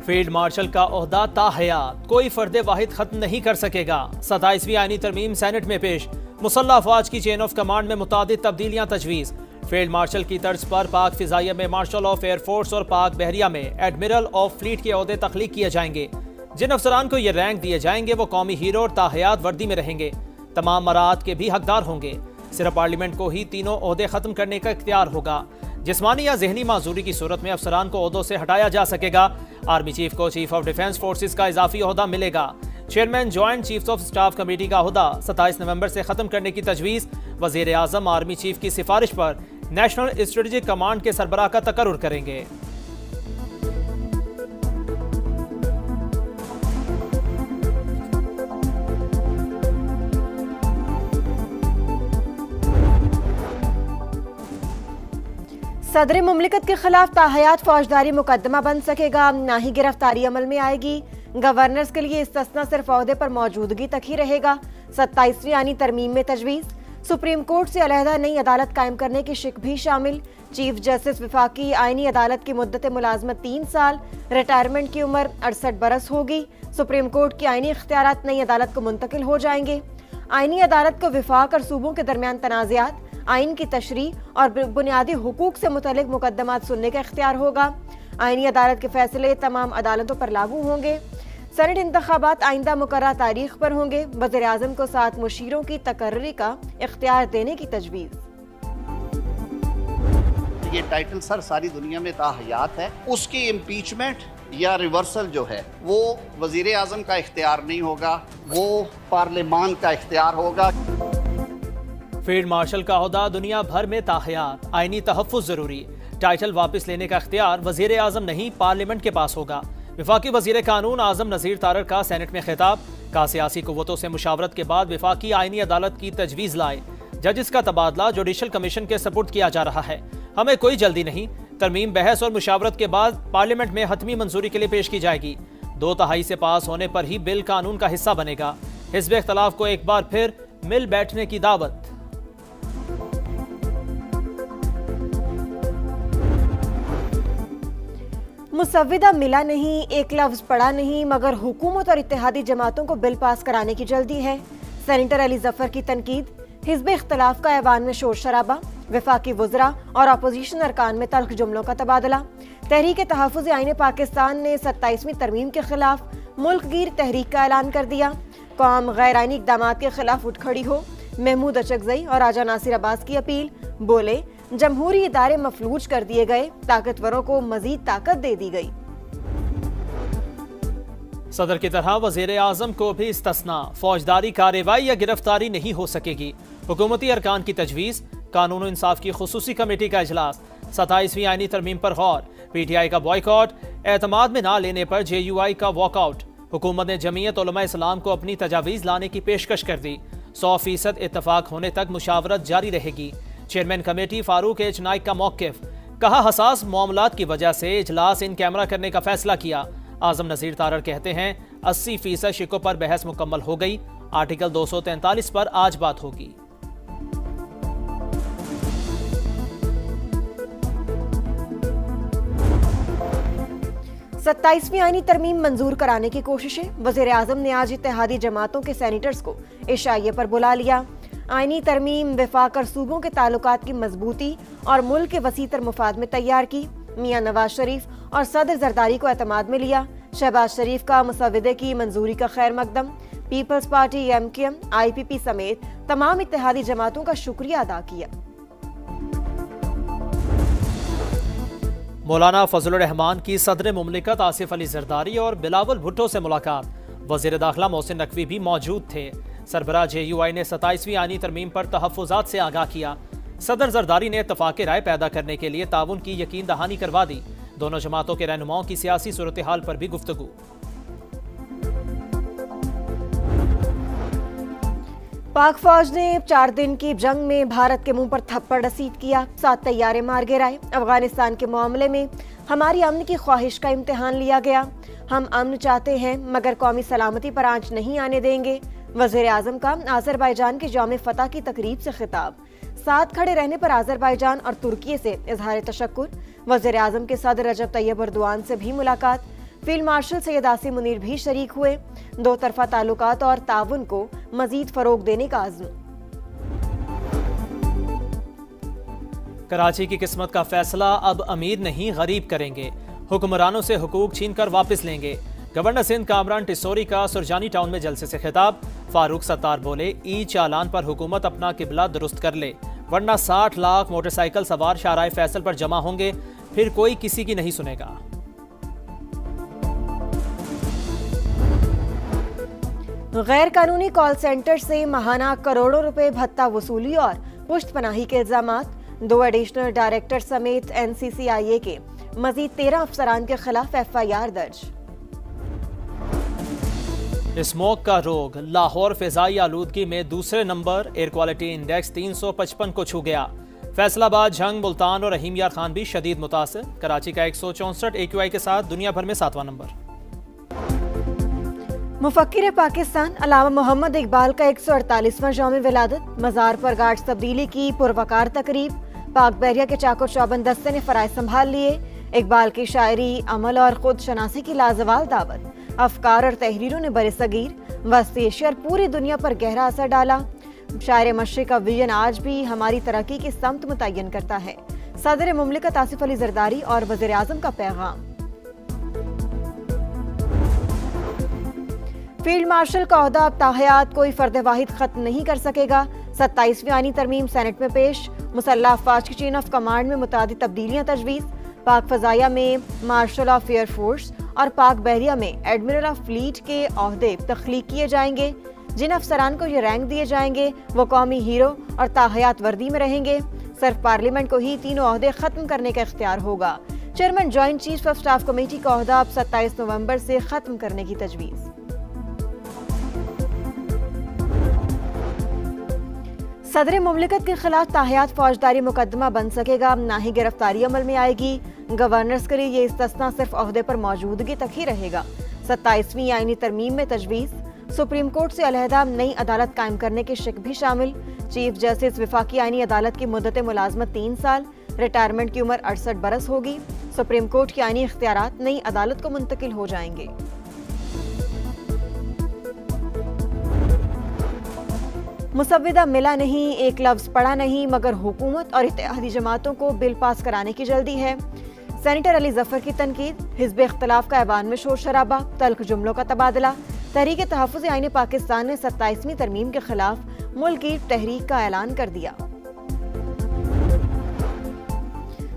Field marshal का ओहदा ताहयात कोई फर्द वाहिद खत्म नहीं कर सकेगा। 27वीं आईनी तरमीम सेनेट में पेश। मुसल्लह अफवाज की चेन ऑफ कमांड में मुतादिद तब्दीलियां तजवीज़। फील्ड मार्शल की तर्ज पर पाक फिजाइया में मार्शल ऑफ एयरफोर्स और पाक बहरिया में एडमिरल ऑफ फ्लीट के ओहदे तख्लीक किए जाएंगे। जिन अफसरान को ये रैंक दिए जाएंगे वो कौमी हीरो और ताहयात वर्दी में रहेंगे। तमाम मराहत के भी हकदार होंगे। सिर्फ पार्लियामेंट को ही तीनों ओहदे खत्म करने का इख्तियार होगा। जिस्मानी या जहनी माजूरी की सूरत में अफसरान को ओहदों से हटाया जा सकेगा। आर्मी चीफ को चीफ ऑफ डिफेंस फोर्सेस का इजाफी ओहदा मिलेगा। Chairman joint chiefs of staff committee का ओहदा 27 नवंबर से खत्म करने की तजवीज़। वजीर आजम आर्मी चीफ की सिफारिश पर नेशनल स्ट्रेटेजिक कमांड के सरबराह का तकर्रुर करेंगे। सदर मुमलिकत के खिलाफ ताहयात फौजदारी मुकदमा बन सकेगा, ना ही गिरफ्तारी अमल में आएगी। गवर्नर्स के लिए इस्तिस्ना सिर्फ ओहदे पर मौजूदगी तक ही रहेगा। 27वीं आईनी तरमीम में तजवीज़। सुप्रीम कोर्ट से अलहदा नई अदालत कायम करने की शिक भी शामिल। चीफ जस्टिस वफाकी आईनी अदालत की मुद्दत मुलाजमत 3 साल, रिटायरमेंट की उम्र 68 बरस होगी। सुप्रीम कोर्ट की आईनी इख्तियारात नई अदालत को मुंतकिल हो जाएंगे। आईनी अदालत को विफाक और सूबों के दरमियान तनाज़ात, आइन की तशरीह और बुनियादी हुकूक से मुतल्लिक मुकदमात सुनने का इख्तियार होगा। आईनी अदालत के फैसले तमाम अदालतों पर लागू होंगे। सेनेट इंतखाबात आइंदा मुकर्रर तारीख पर होंगे। वज़ीर आज़म को 7 मुशीरों की तकर्री का इख्तियार देने की तजवीज़। ये टाइटल सर सारी दुनिया में ताहयात है। उसकी इम्पीचमेंट या रिवर्सल जो है वो वज़ीर आज़म का इख्तियार नहीं होगा, वो पार्लियामान का इख्तियार होगा। फील्ड मार्शल का ओहदा दुनिया भर में ताहयात, आईनी तहफ़्फ़ुज़ ज़रूरी। टाइटल वापस लेने का इख्तियार वज़ीर आज़म नहीं पार्लियामेंट के पास होगा। विफाकी वज़ीर कानून आज़म नज़ीर तारक का सेनेट में खिताब। का सियासी कुव्वतों से मुशावरत के बाद विफाकी आईनी अदालत की तजवीज़ लाए। जजेस का तबादला जुडिशल कमीशन के सपुर्द किया जा रहा है। हमें कोई जल्दी नहीं। तरमीम बहस और मुशावरत के बाद पार्लियामेंट में हतमी मंजूरी के लिए पेश की जाएगी। 2/3 से पास होने पर ही बिल कानून का हिस्सा बनेगा। हिज़्ब इख्तिलाफ को एक बार फिर मिल बैठने की दावत। मुसव्विदा मिला नहीं, एक लफ्ज पढ़ा नहीं, मगर हुकूमत और इत्तेहादी जमातों को बिल पास कराने की जल्दी है। सेनेटर अली जफर की तनकीद। हिज़्ब इख्तिलाफ का ऐवान में शोर शराबा। वफाकी वज़रा और अपोजिशन अरकान में तल्ख जुमलों का तबादला। तहरीक तहफ़्फ़ुज़ आईन पाकिस्तान ने 27वीं तरमीम के खिलाफ मुल्क गिर तहरीक का ऐलान कर दिया। कौम गैर आईनी इक़दामात के खिलाफ उठ खड़ी हो। महमूद अचकज़ई और राजा नासिर अब्बास की अपील। बोले, जमहूरी इदारे मफलूज कर दिए गए, ताकतवरों को मजीद ताकत दे दी गई। सदर की तरह वज़ीर आज़म को भी इस्तिस्ना। फौजदारी कार्रवाई या गिरफ्तारी नहीं हो सकेगी। हुकूमती अरकान की तजवीज़। कानून और इंसाफ की खुसूसी कमेटी का इजलास। 27वीं आईनी तरमीम पर गौर। PTI का बॉयकॉट। एतमाद में ना लेने पर JUI का वॉकआउट। हुकूमत ने जमीयत उलमा इस्लाम को अपनी तजावीज़ लाने की पेशकश कर दी। 100% इत्तफाक होने तक मुशावरत जारी रहेगी। Chairman committee Farooq H Naik का मौक़िफ़। कहा, हसास मामलात की वजह से इजलास इन कैमरा करने का फैसला किया। आज़म नज़ीर तारर कहते हैं 80% शिकों पर बहस मुकम्मल हो गई। आर्टिकल 243 पर आज बात होगी। सत्ताईसवीं आईनी तरमीम मंजूर कराने की कोशिशें। वज़ीर आज़म ने आज इत्तेहादी जमातों के सेनेटर्स को इशाइये पर बुला लिया। आईनी तरमीम वफाक और सूबों के ताल्लुकात की मजबूती और मुल्क के वसीतर मुफाद में तैयार की। मियां नवाज शरीफ और सदर जरदारी को एतमाद में लिया। शहबाज शरीफ का मुसव्विदे की मंजूरी का खैर मकदम। पीपल्स पार्टी, MKM, IPP समेत तमाम इत्तेहादी जमातों का शुक्रिया अदा किया। मौलाना फजलुर रहमान की सदर मुमलिकत आसिफ अली जरदारी और बिलावल भुट्टो से मुलाकात। वज़ीर दाखिला मोहसिन नकवी भी मौजूद थे। सरबराह JUI ने 27वीं आईनी तरमीम पर तहफ़्फ़ुज़ात से आगाह किया। सदर जरदारी ने इत्तफ़ाक़ राय पैदा करने के लिए ताउन की यकीन दहानी करवा दी। दोनों जमातों के रहनुमाओं की सियासी सूरत हाल पर भी गुफ्तगू। पाक फौज ने 4 दिन की जंग में भारत के मुंह पर थप्पड़ रसीद किया। 7 तैयारे मार गिराए। अफगानिस्तान के मामले में हमारी अमन की ख्वाहिश का इम्तिहान लिया गया। हम अमन चाहते हैं मगर कौमी सलामती पर आंच नहीं आने देंगे। वज़ीर आज़म का आज़रबाईजान के जौम फतह की तकरीब से खिताब। साथ खड़े रहने पर आज़रबाईजान और तुर्की से इजहार तशक्कुर। वज़ीर आज़म के सदर रजब तैयब एर्दोआन से भी मुलाकात। फील्ड मार्शल सैयद आसिम मुनीर भी शरीक हुए। दो तरफा ताल्लुकात और ताउन को मजीद फरोग देने का अज़्म। कराची की किस्मत का फैसला अब अमीर नहीं गरीब करेंगे। हुक्मरानों से हुकूक छीनकर वापस लेंगे। गवर्नर सिंध कामरान टिसोरी का सुरजानी टाउन में जलसे से खिताब। फारूक सत्तार बोले, ई चालान पर हुकूमत अपना किबला दुरुस्त कर ले, वरना 60 लाख मोटरसाइकिल सवार शाहराह फैसल पर जमा होंगे, फिर कोई किसी की नहीं सुनेगा। गैर कानूनी कॉल सेंटर से माहाना करोड़ों रुपए भत्ता वसूली और पुश्त पनाही के इल्जामात। 2 एडिशनल डायरेक्टर समेत NCCIA के मजीद 13 अफसरान के खिलाफ FIR दर्ज। स्मोक का रोग। लाहौर फिजाई आलूदगी में दूसरे नंबर। एयर क्वालिटी इंडेक्स 355 को छू गया। फैसलाबाद, झंग, मुल्तान और रहीम यार खान भी शदीद मुतासिर। कराची का 164 AQI के साथ दुनिया भर में 7वां नंबर। मुफक्किर पाकिस्तान अल्लामा मोहम्मद इकबाल का 148वां यौम विलादत। मज़ार पर गार्ड तब्दीली की पुरवकार तकरीब। पाक बहरिया के चाको चौबंद दस्ते ने फराइज संभाल लिए। इकबाल की शायरी, अमल और खुद शनासी की लाजवाल दावत। अफकार और तहरीरों ने बरे सगीर, वस्ती एशिया और पूरी दुनिया पर गहरा असर डाला। शायर मशरिक का विजन आज भी हमारी तरक्की की समत मुतय्यन करता है। सदर मुमलिकत आसिफ अली जरदारी और वज़ीर आज़म का पैगाम। फील्ड मार्शल का ओहदा अब ताहयात कोई फर्द वाहिद खत्म नहीं कर सकेगा। 27वीं आईनी तरमीम सेनेट में पेश। मुसल्लह अफवाज की चेन ऑफ कमांड में मुतादिद तब्दीलियां तजवीज़। पाक फजाया में मार्शल ऑफ एयर फोर्स और पाक बहरिया में एडमिरल ऑफ फ्लीट के ओहदे तख्लीक किए जाएंगे। जिन अफसरान को ये रैंक दिए जाएंगे वो कौमी हीरो और ताहयात वर्दी में रहेंगे। सिर्फ पार्लियामेंट को ही तीनों ओहदे खत्म करने का इख्तियार होगा। Chairman joint chief of staff committee का ओहदा अब 27 नवंबर से खत्म करने की तजवीज़। सदर मुमलिकत के खिलाफ ताहयात फौजदारी मुकदमा बन सकेगा, ना ही गिरफ्तारी अमल में आएगी। गवर्नर्स के लिए ये इस्तिस्ना सिर्फ ओहदे पर मौजूदगी तक ही रहेगा। 27वीं आईनी तरमीम में तजवीज़। सुप्रीम कोर्ट से अलहदा नई अदालत कायम करने के शिक भी शामिल। चीफ जस्टिस वफाकी आईनी अदालत की मुद्दत मुलाजमत 3 साल। रिटायरमेंट की उम्र 68 बरस होगी। सुप्रीम कोर्ट के आईनी इख्तियारात नई अदालत को मुंतकिल हो जाएंगे। मुसव्विदा मिला नहीं, एक लफ्ज पढ़ा नहीं, मगर हुकूमत और इत्तेहादी जमातों को बिल पास कराने की जल्दी है। सेनेटर अली जफर की तनकीद। हिज़्ब इख्तिलाफ का ऐवान में शोर शराबा, तल्ख जुमलों का तबादला। तहरीक तहफ़्फ़ुज़ आईन पाकिस्तान ने 27वीं तरमीम के खिलाफ मुल्क की तहरीक का ऐलान कर दिया।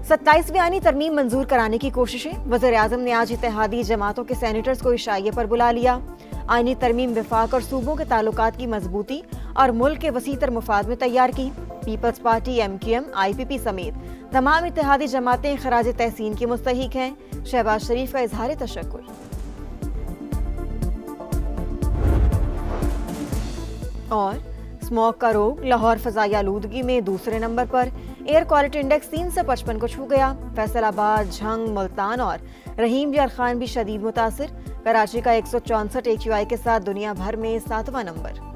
27वीं आईनी तरमीम मंजूर कराने की कोशिशें। वज़ीर आज़म ने आज इत्तेहादी जमातों के सेनेटर्स को इशाइये पर बुला लिया। आईनी तरमीम विफाक और सूबों के ताल्लुकात की मजबूती और मुल्क के वसीतर मुफाद में तैयार की। पीपल्स पार्टी, MQM, IPP समेत तमाम इत्तेहादी जमातें खराज तहसीन की मुस्तहिक हैं। शहबाज शरीफ का इजहार तशक्कुर। और स्मोक का रोग। लाहौर फजाई आलूदगी में दूसरे नंबर पर। एयर क्वालिटी इंडेक्स 355 को छू गया। फैसलाबाद, झंग, मुल्तान और रहीम यार खान भी शदीद मुतासिर। कराची का 164 AQI के साथ दुनिया भर में 7वां नंबर।